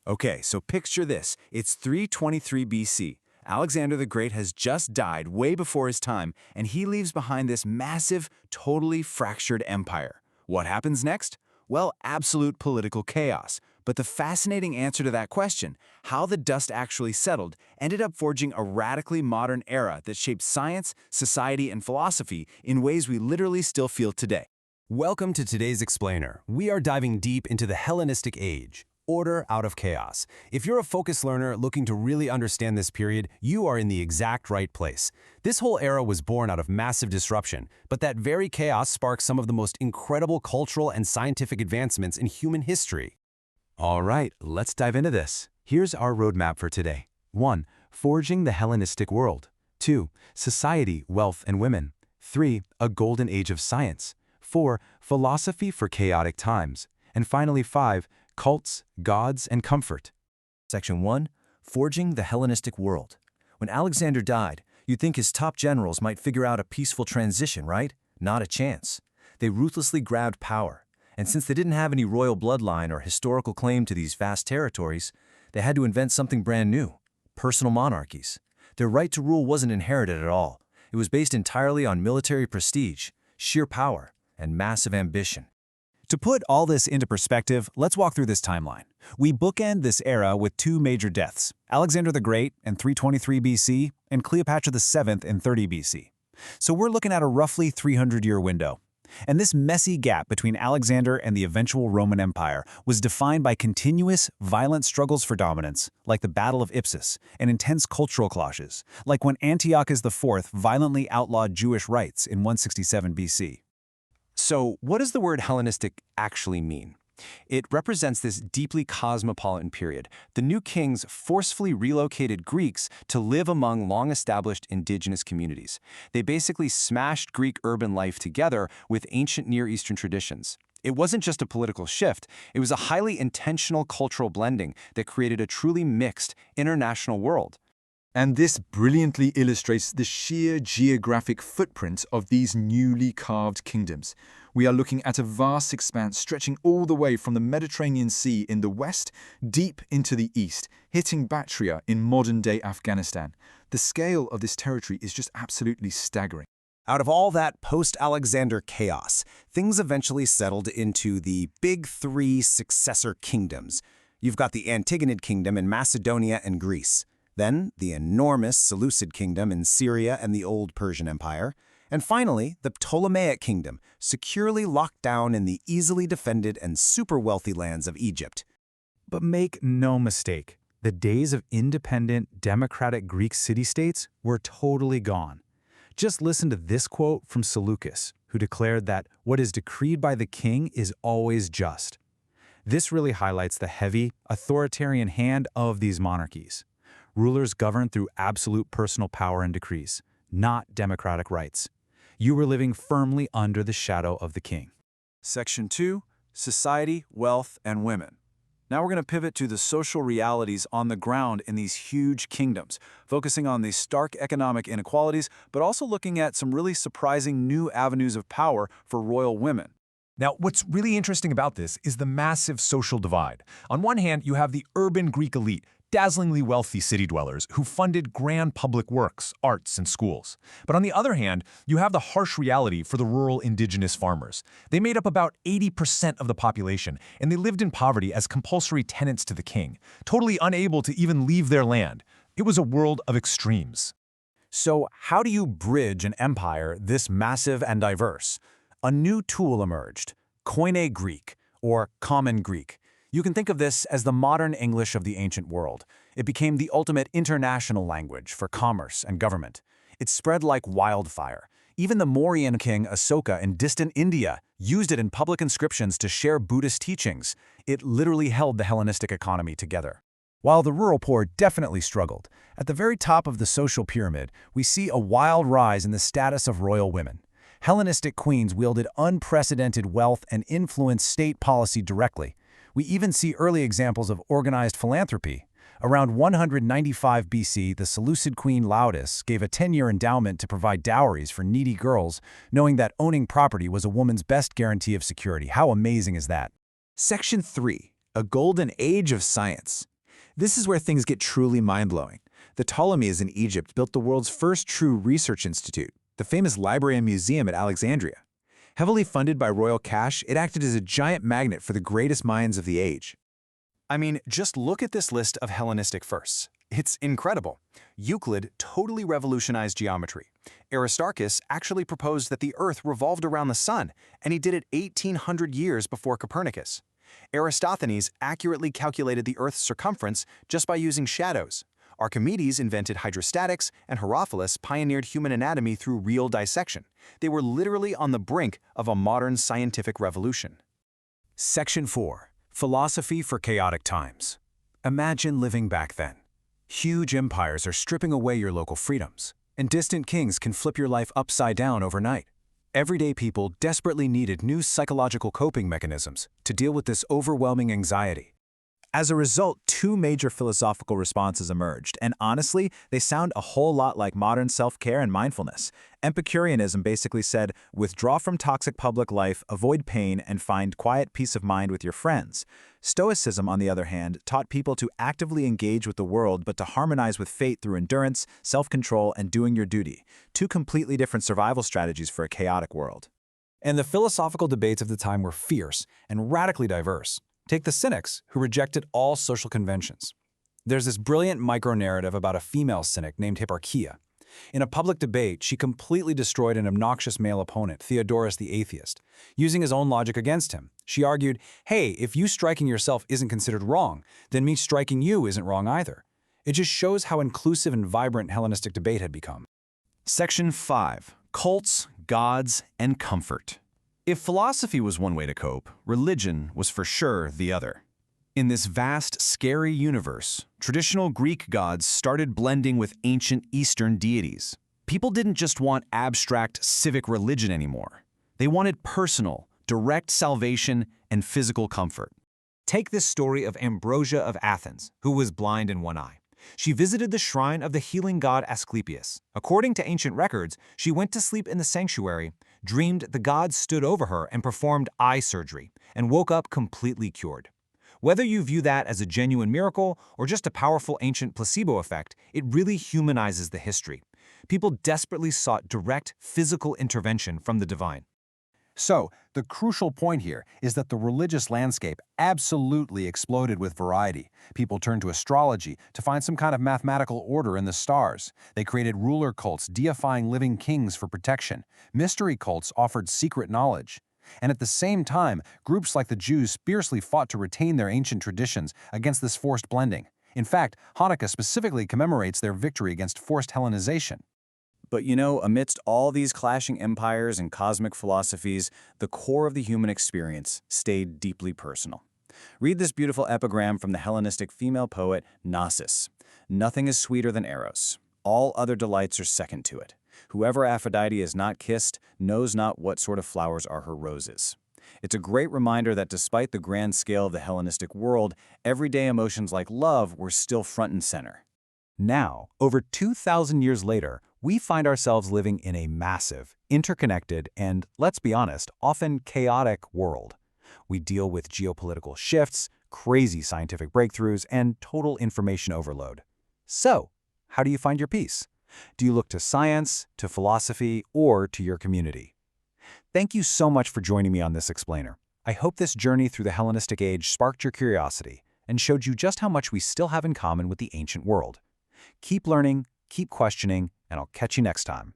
Okay, so picture this. It's 323 BC. Alexander the Great has just died way before his time, and he leaves behind this massive, totally fractured empire. What happens next? Well, absolute political chaos. But the fascinating answer to that question, how the dust actually settled, ended up forging a radically modern era that shaped science, society, and philosophy in ways we literally still feel today. Welcome to today's Explainer. We are diving deep into the Hellenistic Age. Order out of chaos. If you're a focused learner looking to really understand this period, you are in the exact right place. This whole era was born out of massive disruption, but that very chaos sparked some of the most incredible cultural and scientific advancements in human history. All right, let's dive into this. Here's our roadmap for today. 1. Forging the Hellenistic world. 2. Society, wealth, and women. 3. A golden age of science. 4. Philosophy for chaotic times. And finally 5. Cults, gods, and comfort. Section 1. Forging the Hellenistic world. When Alexander died, you'd think his top generals might figure out a peaceful transition, right? Not a chance. They ruthlessly grabbed power, and since they didn't have any royal bloodline or historical claim to these vast territories, they had to invent something brand new: personal monarchies. Their right to rule wasn't inherited at all. It was based entirely on military prestige, sheer power, and massive ambition. To put all this into perspective, let's walk through this timeline. We bookend this era with two major deaths, Alexander the Great in 323 BC and Cleopatra VII in 30 BC. So we're looking at a roughly 300-year window. And this messy gap between Alexander and the eventual Roman Empire was defined by continuous, violent struggles for dominance, like the Battle of Ipsus, and intense cultural clashes, like when Antiochus IV violently outlawed Jewish rights in 167 BC. So, what does the word Hellenistic actually mean? It represents this deeply cosmopolitan period. The new kings forcefully relocated Greeks to live among long-established indigenous communities. They basically smashed Greek urban life together with ancient Near Eastern traditions. It wasn't just a political shift, it was a highly intentional cultural blending that created a truly mixed international world. And this brilliantly illustrates the sheer geographic footprint of these newly carved kingdoms. We are looking at a vast expanse stretching all the way from the Mediterranean Sea in the west deep into the east, hitting Bactria in modern-day Afghanistan. The scale of this territory is just absolutely staggering. Out of all that post-Alexander chaos, things eventually settled into the big three successor kingdoms. You've got the Antigonid Kingdom in Macedonia and Greece. Then, the enormous Seleucid Kingdom in Syria and the Old Persian Empire. And finally, the Ptolemaic Kingdom, securely locked down in the easily defended and super wealthy lands of Egypt. But make no mistake, the days of independent, democratic Greek city-states were totally gone. Just listen to this quote from Seleucus, who declared that what is decreed by the king is always just. This really highlights the heavy, authoritarian hand of these monarchies. Rulers governed through absolute personal power and decrees, not democratic rights. You were living firmly under the shadow of the king. Section 2. Society, Wealth, and Women. Now we're going to pivot to the social realities on the ground in these huge kingdoms, focusing on the stark economic inequalities, but also looking at some really surprising new avenues of power for royal women. Now, what's really interesting about this is the massive social divide. On one hand, you have the urban Greek elite, dazzlingly wealthy city dwellers who funded grand public works, arts, and schools. But on the other hand, you have the harsh reality for the rural indigenous farmers. They made up about 80% of the population, and they lived in poverty as compulsory tenants to the king, totally unable to even leave their land. It was a world of extremes. So how do you bridge an empire this massive and diverse? A new tool emerged, Koine Greek, or Common Greek. You can think of this as the modern English of the ancient world. It became the ultimate international language for commerce and government. It spread like wildfire. Even the Mauryan king Asoka in distant India used it in public inscriptions to share Buddhist teachings. It literally held the Hellenistic economy together. While the rural poor definitely struggled, at the very top of the social pyramid, we see a wild rise in the status of royal women. Hellenistic queens wielded unprecedented wealth and influenced state policy directly. We even see early examples of organized philanthropy. Around 195 BC, the Seleucid queen Laodice gave a 10-year endowment to provide dowries for needy girls, knowing that owning property was a woman's best guarantee of security. How amazing is that? Section 3. A Golden Age of Science. This is where things get truly mind-blowing. The Ptolemies in Egypt built the world's first true research institute, the famous Library and Museum at Alexandria. Heavily funded by royal cash, it acted as a giant magnet for the greatest minds of the age. I mean, just look at this list of Hellenistic firsts. It's incredible. Euclid totally revolutionized geometry. Aristarchus actually proposed that the Earth revolved around the sun, and he did it 1800 years before Copernicus. Eratosthenes accurately calculated the Earth's circumference just by using shadows. Archimedes invented hydrostatics, and Herophilus pioneered human anatomy through real dissection. They were literally on the brink of a modern scientific revolution. Section 4. Philosophy for Chaotic Times. Imagine living back then. Huge empires are stripping away your local freedoms, and distant kings can flip your life upside down overnight. Everyday people desperately needed new psychological coping mechanisms to deal with this overwhelming anxiety. As a result, two major philosophical responses emerged, and honestly, they sound a whole lot like modern self-care and mindfulness. Epicureanism basically said, withdraw from toxic public life, avoid pain, and find quiet peace of mind with your friends. Stoicism, on the other hand, taught people to actively engage with the world but to harmonize with fate through endurance, self-control, and doing your duty. Two completely different survival strategies for a chaotic world. And the philosophical debates of the time were fierce and radically diverse. Take the Cynics, who rejected all social conventions. There's this brilliant micro-narrative about a female cynic named Hipparchia. In a public debate, she completely destroyed an obnoxious male opponent, Theodorus the atheist. Using his own logic against him, she argued, hey, if you striking yourself isn't considered wrong, then me striking you isn't wrong either. It just shows how inclusive and vibrant Hellenistic debate had become. Section 5. Cults, Gods, and Comfort. If philosophy was one way to cope, religion was for sure the other. In this vast, scary universe, traditional Greek gods started blending with ancient Eastern deities. People didn't just want abstract civic religion anymore. They wanted personal, direct salvation and physical comfort. Take this story of Ambrosia of Athens, who was blind in one eye. She visited the shrine of the healing god Asclepius. According to ancient records, she went to sleep in the sanctuary, dreamed the god stood over her and performed eye surgery, and woke up completely cured. Whether you view that as a genuine miracle or just a powerful ancient placebo effect, it really humanizes the history. People desperately sought direct physical intervention from the divine. So, the crucial point here is that the religious landscape absolutely exploded with variety. People turned to astrology to find some kind of mathematical order in the stars. They created ruler cults deifying living kings for protection. Mystery cults offered secret knowledge. And at the same time, groups like the Jews fiercely fought to retain their ancient traditions against this forced blending. In fact, Hanukkah specifically commemorates their victory against forced Hellenization. But you know, amidst all these clashing empires and cosmic philosophies, the core of the human experience stayed deeply personal. Read this beautiful epigram from the Hellenistic female poet Gnosis. Nothing is sweeter than Eros. All other delights are second to it. Whoever Aphrodite is not kissed knows not what sort of flowers are her roses. It's a great reminder that despite the grand scale of the Hellenistic world, everyday emotions like love were still front and center. Now, over 2,000 years later, we find ourselves living in a massive, interconnected, and, let's be honest, often chaotic world. We deal with geopolitical shifts, crazy scientific breakthroughs, and total information overload. So, how do you find your peace? Do you look to science, to philosophy, or to your community? Thank you so much for joining me on this explainer. I hope this journey through the Hellenistic Age sparked your curiosity and showed you just how much we still have in common with the ancient world. Keep learning, keep questioning, and I'll catch you next time.